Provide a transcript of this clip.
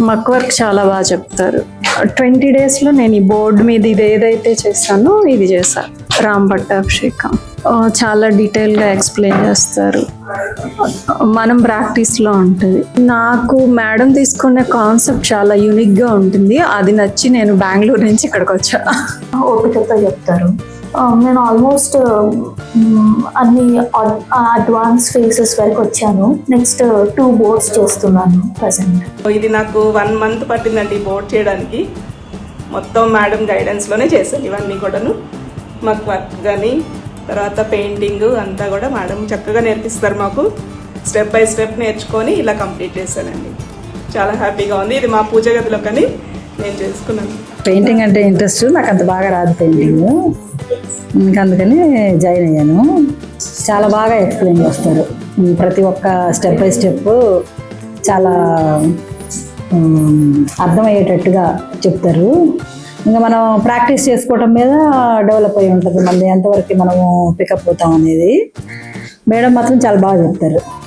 మక్ work చాలా బాగా చెప్తారు. 20 డేస్లో నేను ఈ బోర్డు మీద ఇది ఏదైతే చేస్తానో ఇది చేశాను. రామ్ పట్టాభిషేకం చాలా డీటెయిల్గా ఎక్స్ప్లెయిన్ చేస్తారు. మనం ప్రాక్టీస్లో ఉంటుంది. నాకు మేడం తీసుకునే కాన్సెప్ట్ చాలా యూనిక్గా ఉంటుంది. అది నచ్చి నేను బెంగళూరు నుంచి ఇక్కడికి వచ్చా. ఓపికతో చెప్తారు. నేను ఆల్మోస్ట్ అన్ని అడ్వాన్స్ ఫేసెస్ వరకు వచ్చాను. నెక్స్ట్ 2 బోర్డ్స్ చేస్తున్నాను ప్రజెంట్. ఇది నాకు 1 మంత్ పట్టిందండి బోర్డ్ చేయడానికి. మొత్తం మేడం గైడెన్స్లోనే చేశాను ఇవన్నీ కూడాను. మాకు వర్క్ కానీ తర్వాత పెయింటింగ్ అంతా కూడా మేడం చక్కగా నేర్పిస్తారు మాకు. స్టెప్ బై స్టెప్ నేర్చుకొని ఇలా కంప్లీట్ చేశానండి. చాలా హ్యాపీగా ఉంది. ఇది మా పూజ గదిలో కానీ నేను చేసుకున్నాను. పెయింటింగ్ అంటే ఇంట్రెస్ట్, నాకు అంత బాగా రాదు పెయింటింగ్, ఇంకా అందుకని జాయిన్ అయ్యాను. చాలా బాగా ఎక్స్ప్లెయిన్ చేస్తారు. ప్రతి ఒక్క స్టెప్ బై స్టెప్ చాలా అర్థమయ్యేటట్టుగా చెప్తారు. ఇంకా మనం ప్రాక్టీస్ చేసుకోవటం మీద డెవలప్ అయి ఉంటుంది. మళ్ళీ ఎంతవరకు మనము పికప్ అవుతాం అనేది. మేడం మాత్రం చాలా బాగా చెప్తారు.